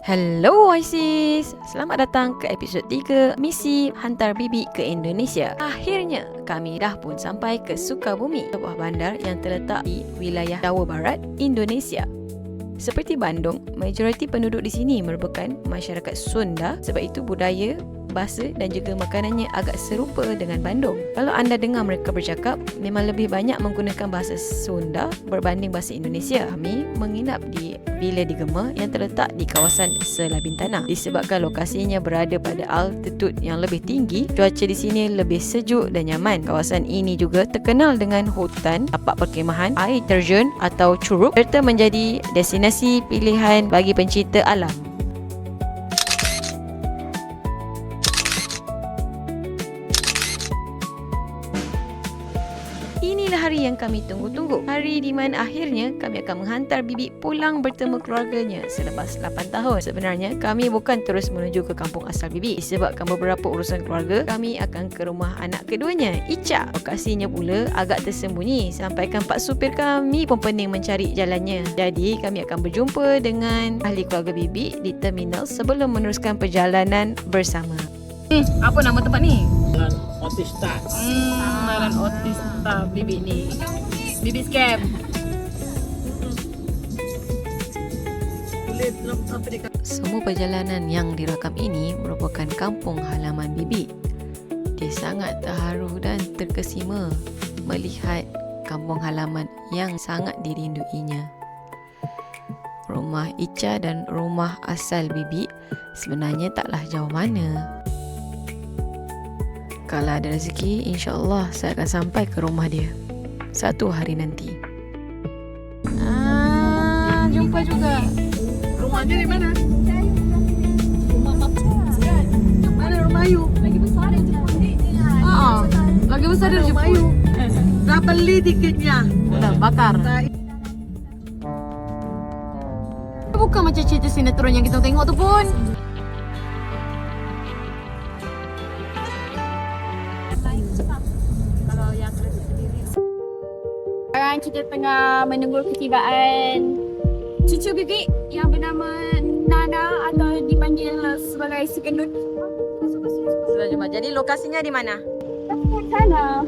Hello Isis, selamat datang ke episod 3 Misi Hantar Bibi ke Indonesia. Akhirnya kami dah pun sampai ke Sukabumi, sebuah bandar yang terletak di wilayah Jawa Barat, Indonesia. Seperti Bandung, majoriti penduduk di sini merupakan masyarakat Sunda, sebab itu budaya, bahasa dan juga makanannya agak serupa dengan Bandung. Kalau anda dengar mereka bercakap, memang lebih banyak menggunakan bahasa Sunda berbanding bahasa Indonesia. Kami menginap di Villa di Gema yang terletak di kawasan Selah Bintana. Disebabkan lokasinya berada pada altitude yang lebih tinggi, cuaca di sini lebih sejuk dan nyaman. Kawasan ini juga terkenal dengan hutan, tapak perkemahan, air terjun atau curug, serta menjadi destinasi pilihan bagi pencinta alam. Inilah hari yang kami tunggu-tunggu. Hari di mana akhirnya kami akan menghantar Bibi pulang bertemu keluarganya selepas 8 tahun. Sebenarnya kami bukan terus menuju ke kampung asal Bibi. Disebabkan beberapa urusan keluarga, kami akan ke rumah anak keduanya, Ica. Lokasinya pula agak tersembunyi. Sampaikan Pak Supir kami pun pening mencari jalannya. Jadi kami akan berjumpa dengan ahli keluarga Bibi di terminal sebelum meneruskan perjalanan bersama. Apa nama tempat ni? Otista. Ngaran Otista Bibi ni. Bibi scam. Semua perjalanan yang dirakam ini merupakan kampung halaman Bibi. Dia sangat terharu dan terkesima melihat kampung halaman yang sangat dirinduinya. Rumah Ica dan rumah asal Bibi sebenarnya taklah jauh mana. Kalau ada rezeki, insya-Allah saya akan sampai ke rumah dia satu hari nanti. Jumpa juga. Rumahnya di mana? Rumah Papa. Mana rumah Ayu? Lagi besar dia jemput. Lagi besar dia Rumah Ayu. Dah beli tiketnya. Dah bakar. Bukan macam cerita sinetron yang kita tengok tu pun. Sekarang kita tengah menunggu ketibaan cucu Bibi yang bernama Nana atau dipanggil sebagai Sekenut. Sudah jumpa. Jadi lokasinya di mana? Dekat sana.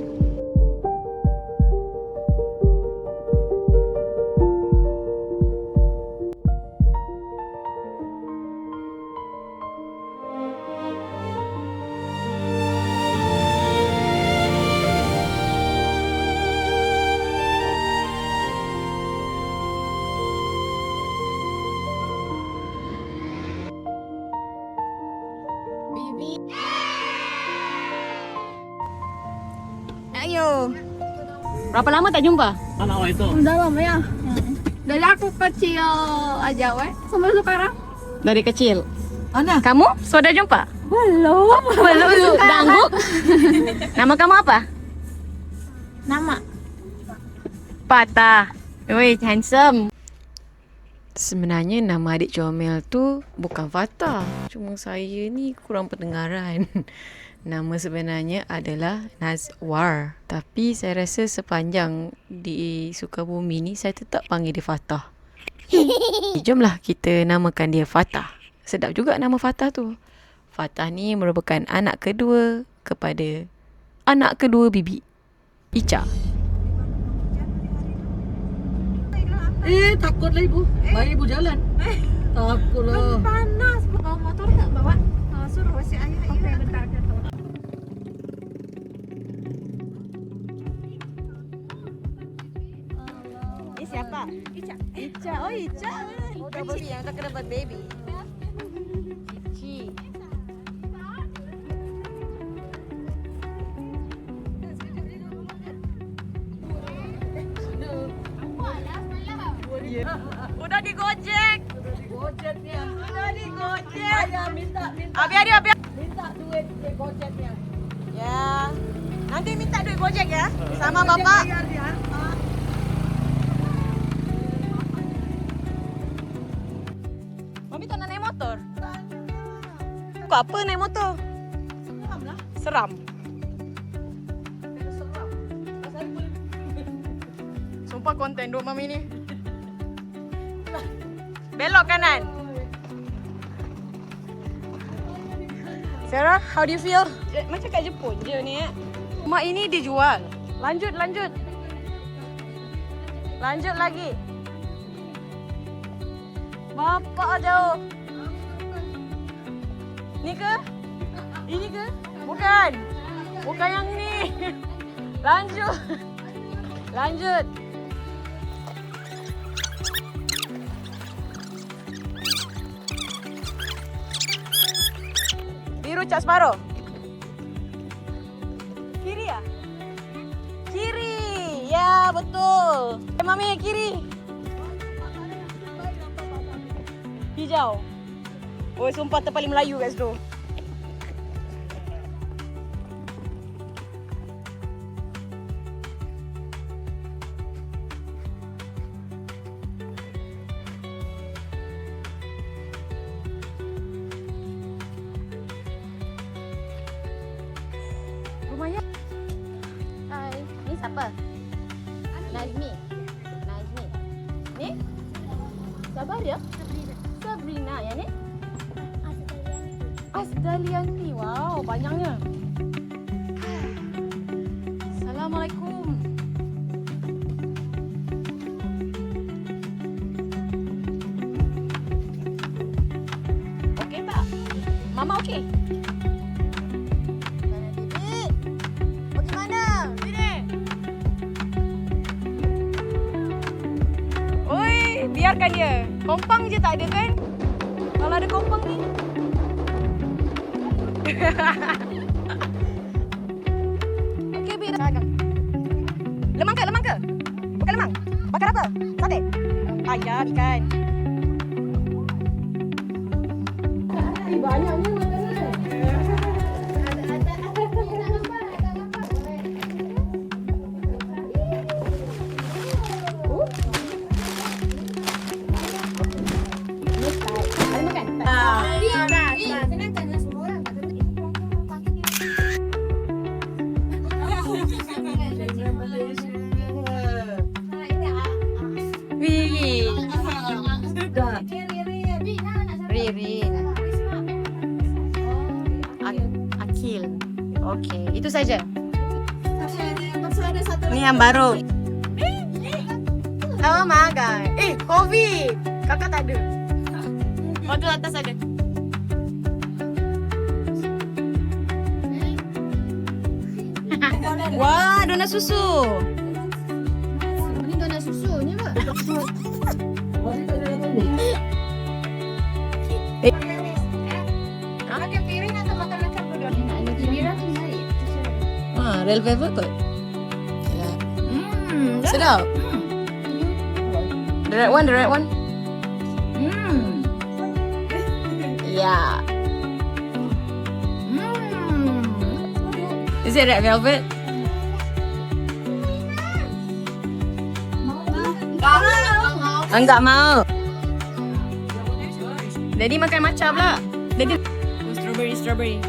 Ayo. Berapa lama tak jumpa? Anak awak itu. Dah lama ya. Dari aku kecil aja sampai sekarang. Dari kecil. Ana. Kamu sudah jumpa? Belum. Belum. Ganggu. Nama kamu apa? Nama. Patah. Wih, handsome. Sebenarnya nama adik comel tu bukan Fatah. Cuma saya ni kurang pendengaran. Nama sebenarnya adalah Nazwar. Tapi saya rasa sepanjang di Sukabumi ni saya tetap panggil dia Fatah. Jomlah kita namakan dia Fatah. Sedap juga nama Fatah tu. Fatah ni merupakan anak kedua kepada anak kedua Bibi, Ica. Takutlah ibu. Bayi ibu jalan. Takutlah. Panas. Bawa motor tak bawa? Suruh si ayah. Okey, bentar. Siapa? Ica. Oh, Ica. Baby yang tak kena buat baby. Cici. Udah digojek. Gojeknya. Udah digojek. Ayah minta. Abi. Minta duit gojeknya. Ya. Nanti minta duit gojek ya. Sama bapak. Bayar dia. Mami tak nak naik motor. Kau apa naik motor? Seram lah. Seram. Seram. Pasal boleh. Sumpah konten duk mami ni. Belok kanan. Sarah, how do you feel? Macam kat Jepun je ni Mak ini dijual. Lanjut. Lanjut lagi. Bapak jauh. Ni ke? Ini ke? Bukan. Bukan yang ni. Lanjut. Biru Cak Sparrow. Kiri ya? Kiri. Ya, betul. Mami, kiri. Hijau. Oh, sumpah terpaling Melayu kat situ. Rumahnya. Hai, ni siapa? Nazmi. Ni? Siapa dia? Sabrina. Yang ni? Asdalianti. Wow, banyaknya. Assalamualaikum. Okey tak? Mama okey? Bagaimana? Sini. Oi, biarkan dia. Kompang je tak ada kan? Kalau ada kompang ni. Okey, Bi. Lemang ke? Bukan lemang. Bakar apa? Sate? Ayam ikan. Banyaknya makanan. Ada makan? Senangkanlah semua orang. Wih. Ririn. Akil. Okey, itu saja. Ni yang baru. Oh my god. Kopi. Kakak tak ada. Oh, tu atas ada. Wah, donat susu. Ini donat susunya, Mak. Makan piring atau makan-makan donat? Nak piring tu naik. Red velvet kot. Sedap. The red one. Yeah. Is it red velvet? Enggak mau. Daddy makan matcha pula. Daddy strawberry.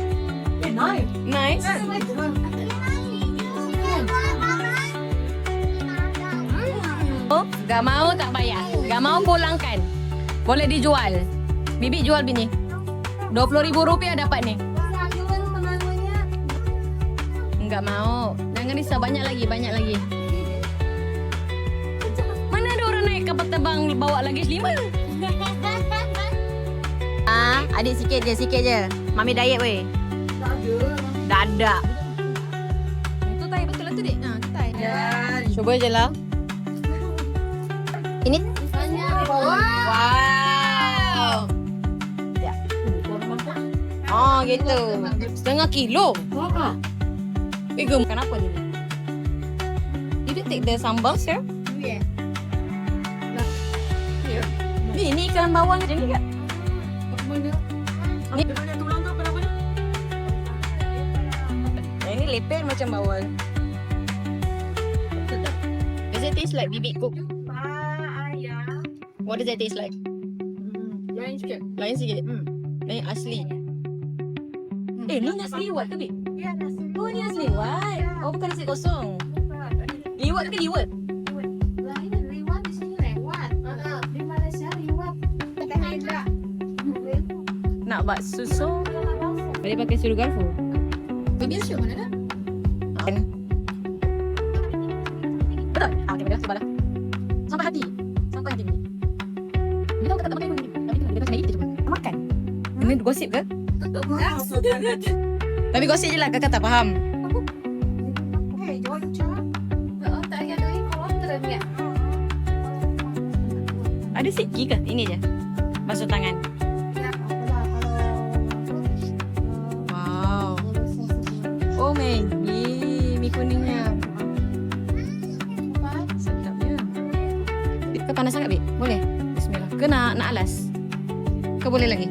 Nice. Oh, enggak mau tak bayar. Enggak mau pulangkan. Boleh dijual. Bibi jual bini. RM20,000 dapat ni. Enggak mau. Jangan risau, banyak lagi. Mana ada orang naik kapal terbang bawa luggage 5? Adik sikit je. Mami diet weh. Tak ada. Itu tai betul lah tu dik. Tu tai. Cuba je lah. Ini. Wow. Ya. Oh gitu. 1/2 kilo. Kenapa ni? Did you take the sambal, sir? Yeah. Ni ikan bawang macam ni ke? Ni Tulang tu berapa ni? Yang ni lepet macam bawang. Does it taste like bibik cook? What does it taste like? Lain sikit. Lain sikit. Lain asli. Ni nasi liwet ke, Bib? Ya, nasi. Oh, ni nasi liwet. Oh, bukan nasi kosong. Liwet ke liwet? Lain liwat di sini lewat. Di Malaysia liwat. Tengah Indra. Nak buat susu. Boleh pakai suruh garfu. Baby show mana dah? Betul? Kamera sebelah. Sampai hati. Sampai hati ni. Dia tahu tak makan pun. Tapi dia kata saya cuba. Makan. Ini gosip ke? Tapi gosip je lah, kakak tak faham. Hey, jual cak. Tak ada duit kalau terus. Ada segi ke? Ini je. Basuh tangan. Wow. Oh Maggi, mi kuningnya. Sedapnya. Ke panas sangat, Bik? Boleh? Bismillah. Ke nak alas? Ke boleh lagi?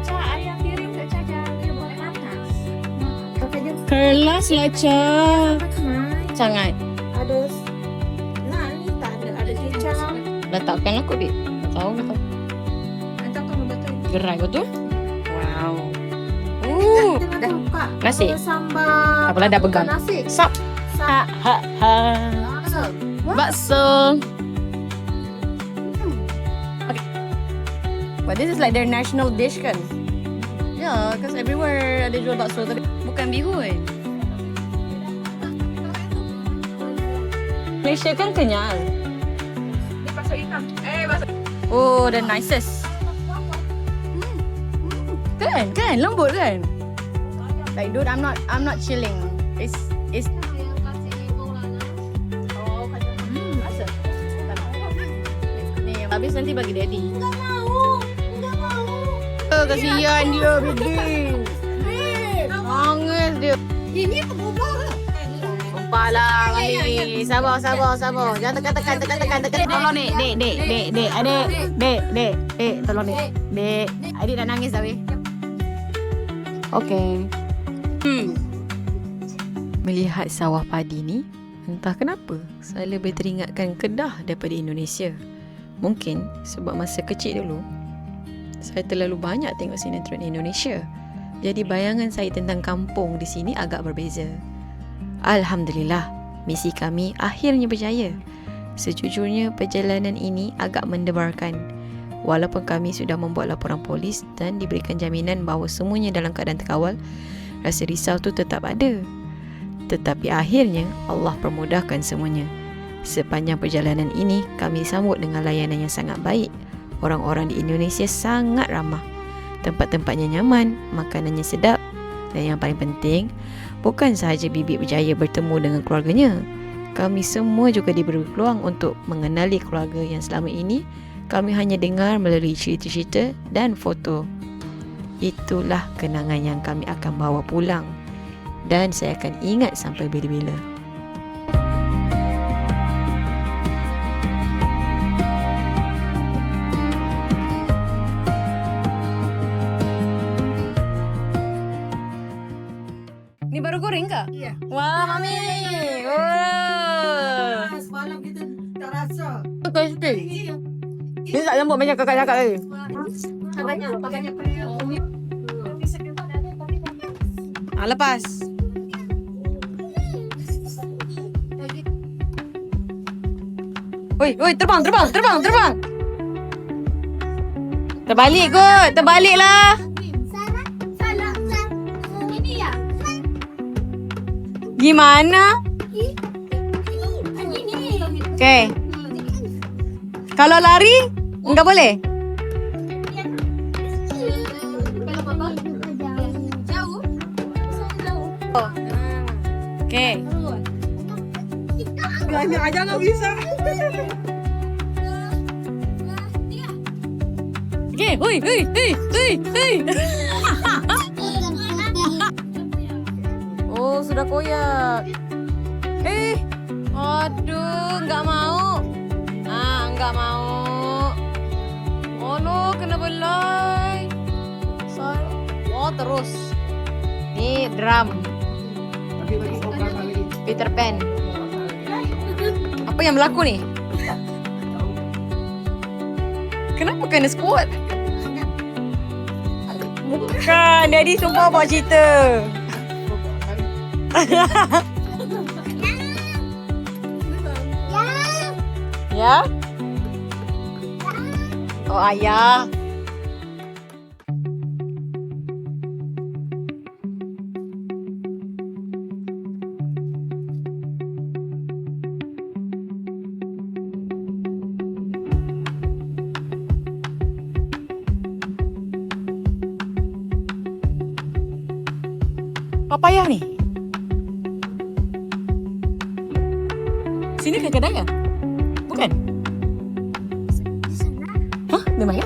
Cak, ayam piring tak caca. Dia boleh panas. Kelas lah, Cak. Sangat. Ada. Nah, ni tak ada. Ada kecap. Letakkan aku, Bik. Tahu. Entah kau betul. Gerai betul? Wow. Dah buka. Nasi. Sambal. Apalah dah pegang. Nasi. Sap. Ha ha ha. Bakso. Okay. But this is like their national dish kan? Yeah, because everywhere ada jual bakso tapi bukan bihun. Malaysia kan kenyal. Ni bakso hitam. Bakso. Oh, the nicest. Kan? Lembut kan? Like dude, I'm not chilling. It's habis nanti bagi daddy. Enggak mau. Kasihan dia, baby. Nangis dia. Ini berubah ke? Sumpah lah kali. Sabar. Jangan tekan. Tolong dek. Dek, tolong dek. Dek, adik dah nangis dah weh. Okay. Melihat sawah padi ni, entah kenapa saya lebih teringatkan Kedah daripada Indonesia. Mungkin sebab masa kecil dulu saya terlalu banyak tengok sinetron Indonesia. Jadi bayangan saya tentang kampung di sini agak berbeza. Alhamdulillah, misi kami akhirnya berjaya. Sejujurnya perjalanan ini agak mendebarkan. Walaupun kami sudah membuat laporan polis dan diberikan jaminan bahawa semuanya dalam keadaan terkawal, rasa risau tu tetap ada. Tetapi akhirnya Allah permudahkan semuanya. Sepanjang perjalanan ini kami sambut dengan layanan yang sangat baik. Orang-orang di Indonesia sangat ramah. Tempat-tempatnya nyaman, makanannya sedap. Dan yang paling penting, bukan sahaja Bibi berjaya bertemu dengan keluarganya, kami semua juga diberi peluang untuk mengenali keluarga yang selama ini kami hanya dengar melalui cerita-cerita dan foto. Itulah kenangan yang kami akan bawa pulang. Dan saya akan ingat sampai bila-bila. Ni baru goreng ke? Ya. Wah, Mami. Wah. Semalam kita tak rasa. Crispy. Ni tak lembut macam kakak cakap tadi. Pakainya periuk. Lepas. Oi, terbang. Terbalik kot, terbaliklah. Salah. Ini ya. Gimana? Ini. Okay. Kalau lari, enggak boleh. Jauh. Okay. Banyak aja nggak bisa. Okay, hui. Oh, sudah koyak. Aduh, enggak mau. Enggak mau. Oh no, kena belai. Oh, terus. Ni drum. Peter Pan. Apa yang berlaku ni? Kenapa kena squat? Bukan, Daddy sumpah buat cerita. Ya? Oh, ayah. papaya ni. Sini ke kedai ya? Bukan? Hah? Di mana?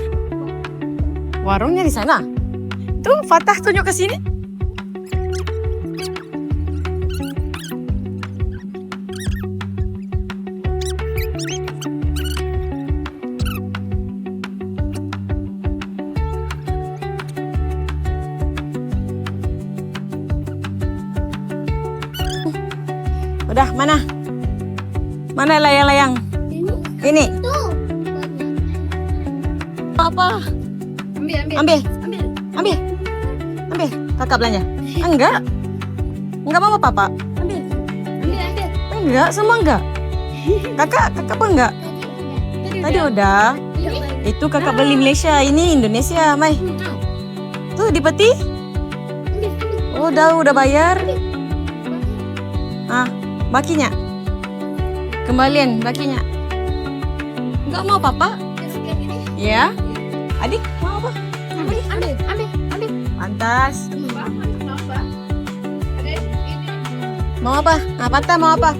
Warungnya di sana. Tuh, Fatah tunjuk ke sini. Udah, mana? Mana layang-layang? Ini. Apa? Ambil. Kakak belanja. Enggak. Enggak mau papa. Enggak, semua enggak. Kakak pun enggak. Tadi udah. Itu kakak beli Malaysia, ini Indonesia, Mai. Tuh di peti. Udah bayar. Bakinya. Kembalian bakinya. Enggak mau papa? Ya. Adik mau apa? Ambil. Pantas. Mau apa? Patah mau apa?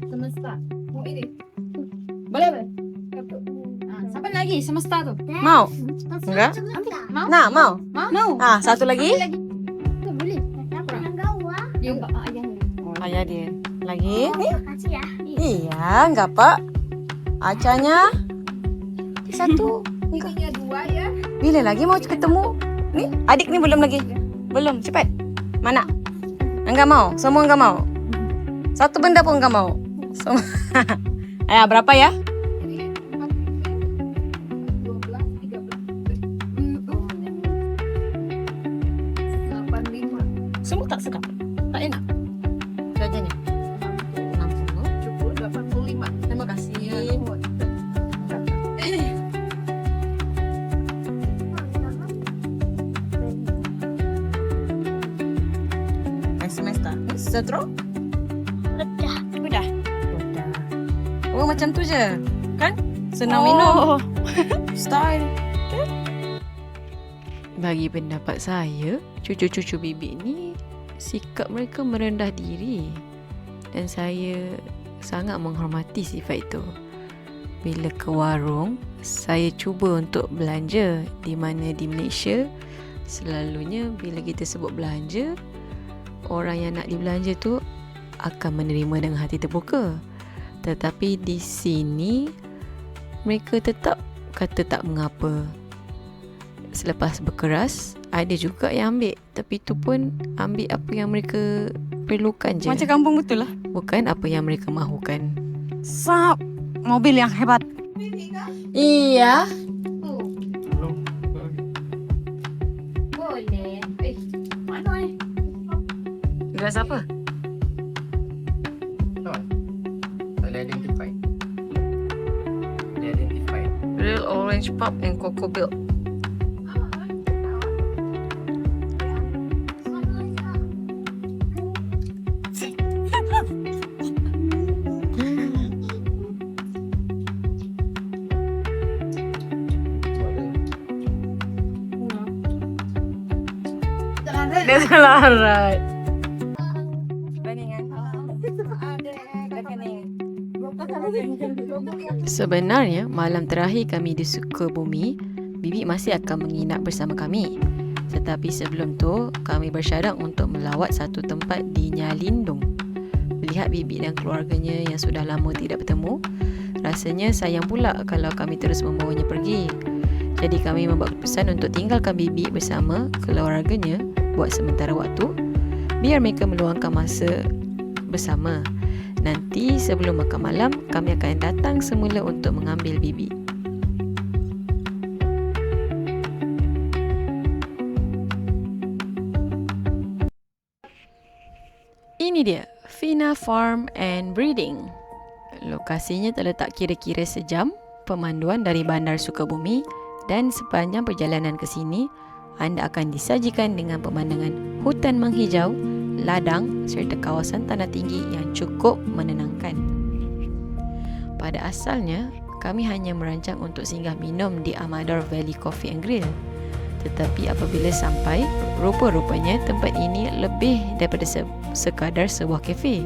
Semesta. Mau ini. Boleh. Siapa lagi? Semesta tu. Mau? Enggak? Mau? Nah, mau. Mau? Satu lagi? Boleh. Dia Ayah dia. Lagi? Iya, enggak pak. Acanya satu. Ininya 2 ya. Bila lagi mau ketemu? Nih, adik nih belum lagi. Belum, cepat. Mana? Enggak mau, semua enggak mau. Satu benda pun enggak mau. Semua. Ayah, berapa ya? 85. Semua tak sedap. Tak enak. Harganya 60. Cukup 85. Terima kasih. Semesta. Setro? Udah. Oh, macam tu je. Kan? Senang minum. Style. Bagi pendapat saya, cucu-cucu bibik ni sikap mereka merendah diri. Dan saya sangat menghormati sifat itu. Bila ke warung, saya cuba untuk belanja, di mana di Malaysia selalunya bila kita sebut belanja, orang yang nak dibelanja tu akan menerima dengan hati terbuka. Tetapi di sini mereka tetap kata tak mengapa. Selepas berkeras, ada juga yang ambil, tapi itu pun ambil apa yang mereka perlukan je. Macam kampung betul lah. Bukan apa yang mereka mahukan. Sap, mobil yang hebat. Iya. Boleh. Mana ni? Gelas apa? Real orange pop and cocoa milk. Dia selarat. Sebenarnya, malam terakhir kami di Sukabumi, Bibi masih akan menginap bersama kami. Tetapi sebelum tu, kami bersyarat untuk melawat satu tempat di Nyalindung. Melihat Bibi dan keluarganya yang sudah lama tidak bertemu, rasanya sayang pula kalau kami terus membawanya pergi. Jadi kami membuat keputusan untuk tinggalkan Bibi bersama keluarganya buat sementara waktu, biar mereka meluangkan masa bersama. Nanti sebelum makan malam, kami akan datang semula untuk mengambil Bibi. Ini dia, Fina Farm and Breeding. Lokasinya terletak kira-kira sejam pemanduan dari Bandar Sukabumi, dan sepanjang perjalanan ke sini, anda akan disajikan dengan pemandangan hutan menghijau, ladang serta kawasan tanah tinggi yang cukup menenangkan. Pada asalnya, kami hanya merancang untuk singgah minum di Amador Valley Coffee and Grill. Tetapi apabila sampai, rupa-rupanya tempat ini lebih daripada sekadar sebuah kafe.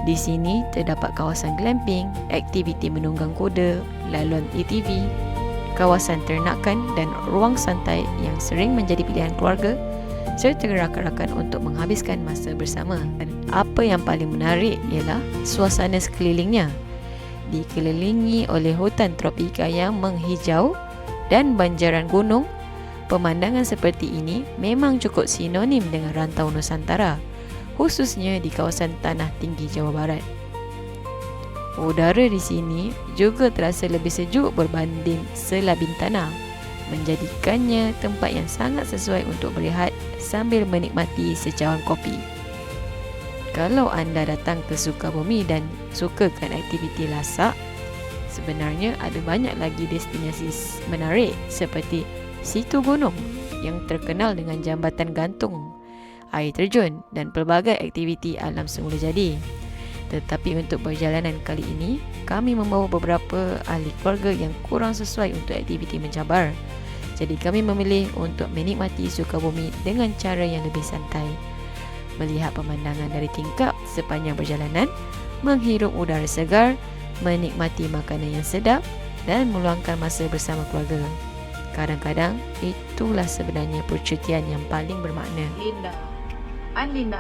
Di sini terdapat kawasan glamping, aktiviti menunggang kuda, laluan ATV, kawasan ternakan dan ruang santai yang sering menjadi pilihan keluarga serta rakan-rakan untuk menghabiskan masa bersama. Dan apa yang paling menarik ialah suasana sekelilingnya. Dikelilingi oleh hutan tropika yang menghijau dan banjaran gunung, pemandangan seperti ini memang cukup sinonim dengan rantau Nusantara, khususnya di kawasan Tanah Tinggi Jawa Barat. Udara di sini juga terasa lebih sejuk berbanding Selat Bintana, menjadikannya tempat yang sangat sesuai untuk berehat sambil menikmati secawan kopi. Kalau anda datang ke Sukabumi dan sukakan aktiviti lasak, sebenarnya ada banyak lagi destinasi menarik seperti Situ Gunung yang terkenal dengan jambatan gantung, air terjun dan pelbagai aktiviti alam semula jadi. Tetapi untuk perjalanan kali ini, kami membawa beberapa ahli keluarga yang kurang sesuai untuk aktiviti mencabar. Jadi kami memilih untuk menikmati Sukabumi dengan cara yang lebih santai, melihat pemandangan dari tingkap sepanjang perjalanan, menghirup udara segar, menikmati makanan yang sedap dan meluangkan masa bersama keluarga. Kadang-kadang itulah sebenarnya percutian yang paling bermakna. Linda. Linda.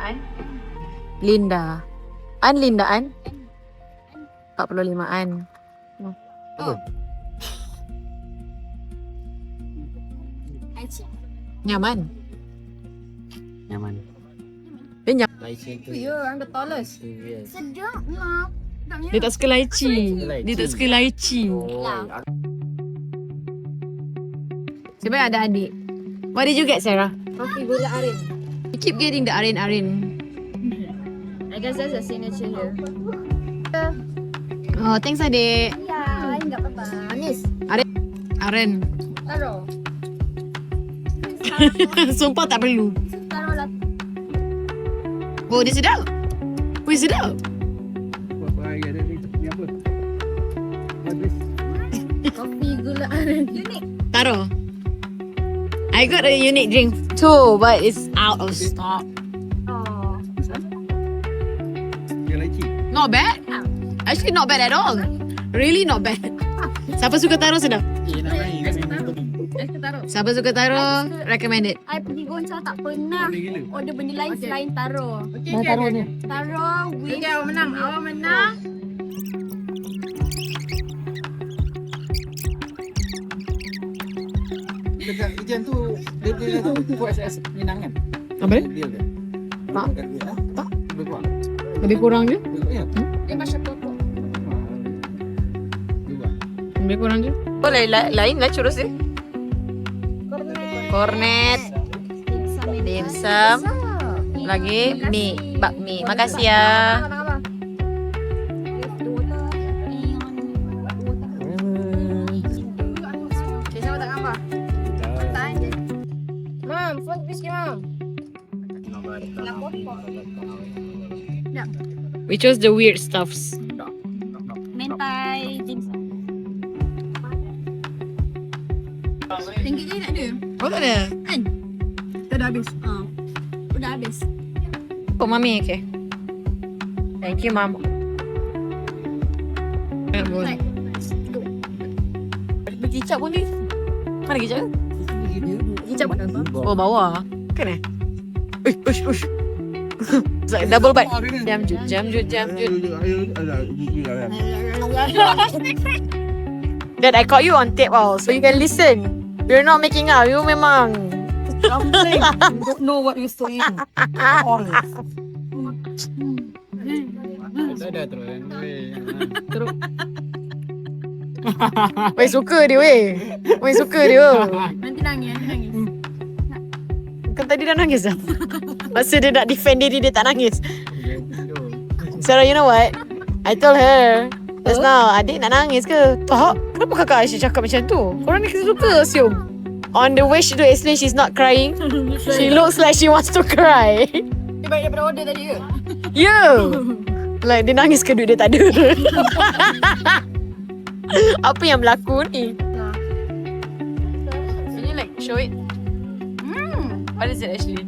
Linda. Linda 45-an. Oh. Nyaman. Lychee tu. Ya, I'm the tallest. Sedap lah. Dia tak suka lychee. Dia tak suka lychee. Siapa yang ada adik? What did you get, Sarah? Kopi gula aren. You keep getting the arin-arin. I guess that's a signature here. Oh, thanks adik. Ya, enggak apa-apa. Manis. Aren. Taruh. Sumpah tak perlu. Taruh lah. Oh, dia sedap. Wih, sedap. Kopi gula aren. Unik. Taruh. I got a unique drink too, but it's out of stock. Oh. Not bad. Actually not bad at all. Really not bad. Siapa suka taro sedap? Siapa suka taro, recommended. I pergi Gonca tak pernah order benda lain selain taro. Okay, taro ni. Taro with Okay, awak menang. Awak menang. Dekat Ijen tu dia buat SS Minang kan? Apa dia? Dia. Tak. Tak. Lebih kurang. Lebih kurang je? Ya. dia macam pokok. Dua. Lebih kurang je? Boleh lain lah churros dia. Kornet. Dimsum. Lagi mie, bakmi. Makasih ya. Siapa tak gambar? Mam, first biscuit mam. We chose the weird stuffs. Mentai dimsum. Tinggi je tak ada. Oh tak ada? Dah habis. Udah habis. Oh mami, okay. Thank you, Mom. Kicap pun ni. Mana kicap? Kicap pun? Oh, bawah. Kan eh? Ush. Double bite. Jam jut. Dad, I caught you on tape so you can listen. You're not making up. You memang. Something. Don't know what you're saying. Tak ada terus. Weh, suka dia weh. Suka dia. Nanti nangis. Kan tadi dah nangis dah. Masa dia nak defend diri, dia tak nangis. Sarah, you know what? I told her just now, adik nak nangis ke? Tak. Kenapa kakak Aisyah cakap macam tu? Korang ni suka assume. On the way she to explain she's not crying, she looks like she wants to cry. Dia baik daripada order tadi ke? Yeah. Like dia nangis ke duit dia tak ada. Apa yang berlaku ni? Can you like show it? What is it actually?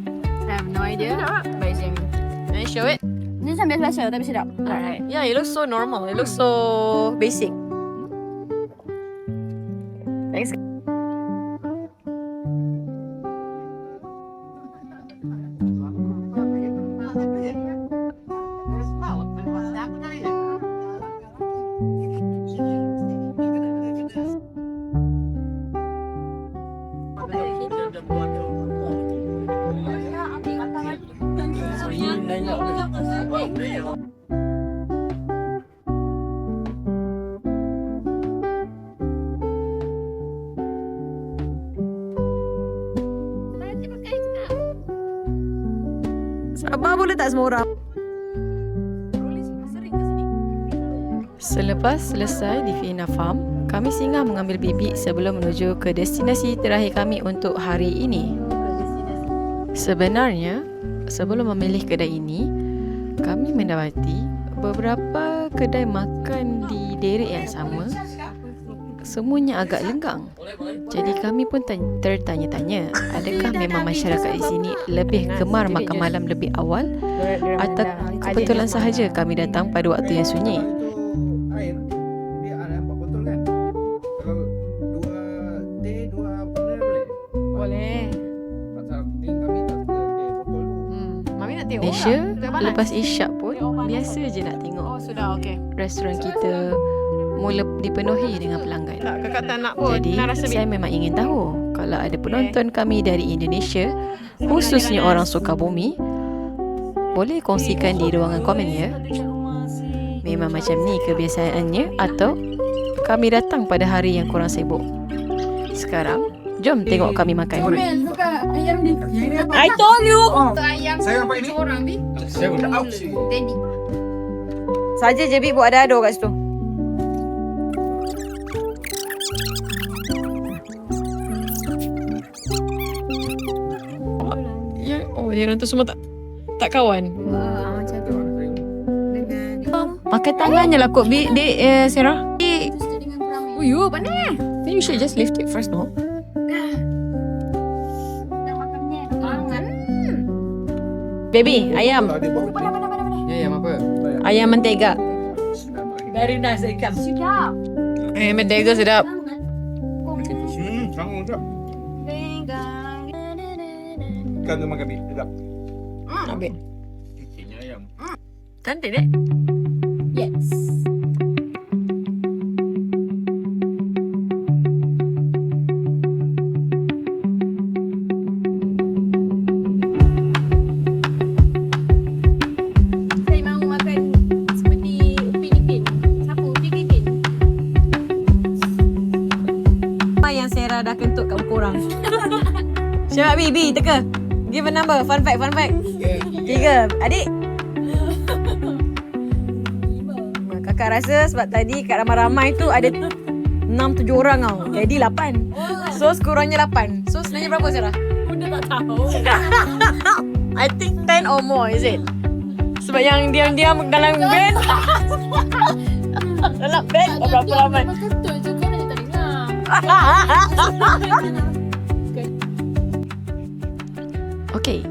I have no idea. But it's yummy. Can you show it? Ni sambil biasa tapi sedap. Alright. Yeah, it looks so normal. It looks so basic. Thanks. Sabar boleh tak semua orang? Selepas selesai di Fiena Farm, kami singgah mengambil bibik sebelum menuju ke destinasi terakhir kami untuk hari ini. Sebenarnya, sebelum memilih kedai ini, kami mendapati beberapa kedai makan di deret yang sama. Semuanya agak lenggang. Jadi kami pun tertanya-tanya, adakah memang masyarakat di sini lebih gemar makan malam lebih awal atau kebetulan sahaja kami datang pada waktu yang sunyi. Itu air dia ada 4 botol kan. Kalau 2 teh 2 botol boleh. Boleh. Pasal ni kami tak suka teh botol tu. Mami nak tengok Malaysia, lepas isyak pun biasa je nak tengok Sudah okey. restoran kita mula dipenuhi dengan pelanggan. Kakak tak nak pun. Jadi saya memang ingin tahu kalau ada penonton kami dari Indonesia, khususnya orang Sukabumi, boleh kongsikan di ruangan komen ya. Memang macam ni kebiasaannya atau kami datang pada hari yang kurang sibuk. Sekarang, jom tengok kami makan. I told you. Saya nampak ini. Orang bi. Saya udah out sih. Daddy. Saja je Bi buat ada kat situ. Ya, oh dia tu semua tak kawan. Macam tu. Dengan Pakai tangannya lah kot, Sarah. dengan kurang. Oh, you pandai. Then you should just lift it first, no? Dah makan ni. Makan. Baby, ayam. Ya, yang apa? Ayam mentega. Very nice ikan. Sedap. Ayam mentega sedap. Sangat sedap. Ikan tu makan bih, sedap. Ambil. Ikannya ayam. Cantik dek. Yes. Saya mahu makan seperti Upin Ipin. Siapa Upin Ipin? Apa yang Sarah dah kentut kat muka orang? Siapa Bi, teka. Give a number. Fun fact. 3. Adik. Kakak rasa sebab tadi kat ramai-ramai tu ada 6-7 orang tau. Jadi 8. So sekurangnya 8. So sebenarnya berapa Sarah? Bunda tak tahu. I think 10 or more, is it? Sebab yang diam-diam dalam band. Dalam band berapa ramai? Memang kentut je kau nak tak dengar. Okey,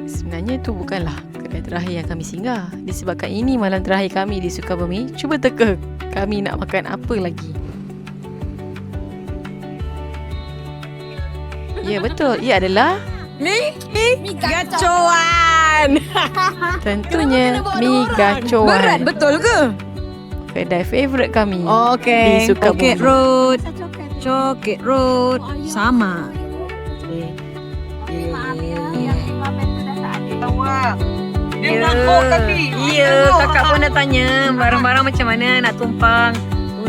sebenarnya itu bukanlah kedai terakhir yang kami singgah. Disebabkan ini malam terakhir kami di Sukabumi, cuba teka kami nak makan apa lagi. Ya betul, ia adalah Mi gacoan. tentunya mi gacoan. Berat betul ke? Kedai favourite kami Okay. di Sukabumi. Orchid Road. Orchid Road. Sama. Dia menakut tapi. Ya, kakak pun dah tanya barang-barang macam mana nak tumpang.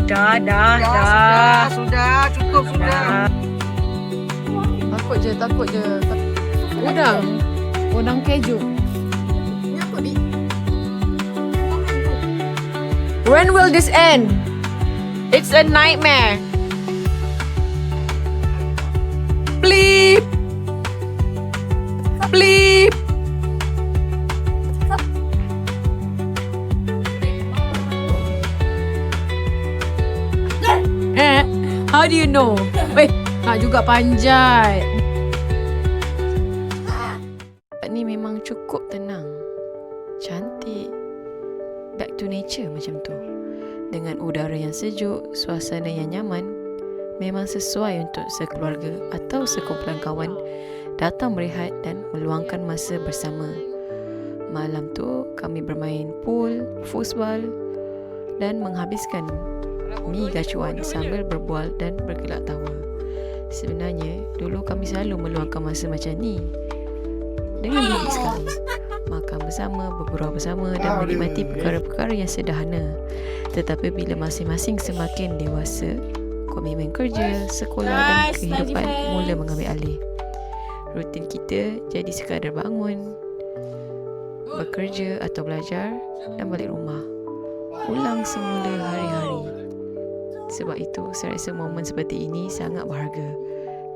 Dah. Sudah, cukup sudah. Takut je. Udang keju. Ni apa Bi? When will this end? It's a nightmare. Bleep. How do you know? Nak juga panjat. back to nature macam tu. Dengan udara yang sejuk, suasana yang nyaman, memang sesuai untuk sekeluarga atau sekumpulan kawan datang berehat dan meluangkan masa bersama. Malam tu kami bermain pool, foosball dan menghabiskan mi gacuan sambil berbual dan bergelak tawa. Sebenarnya dulu kami selalu meluangkan masa macam ni dengan bibi sekarang. Makan bersama, bergurau bersama dan menikmati perkara-perkara yang sederhana. Tetapi bila masing-masing semakin dewasa, komitmen kerja, sekolah dan kehidupan mula mengambil alih. Rutin kita jadi sekadar bangun, bekerja atau belajar dan balik rumah. Ulang semula hari-hari. Sebab itu saya rasa momen seperti ini sangat berharga.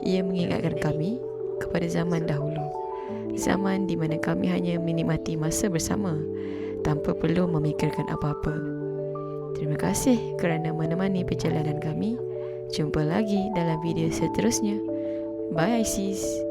Ia mengingatkan kami kepada zaman dahulu. Zaman di mana kami hanya menikmati masa bersama tanpa perlu memikirkan apa-apa. Terima kasih kerana menemani perjalanan kami. Jumpa lagi dalam video seterusnya. Bye sis.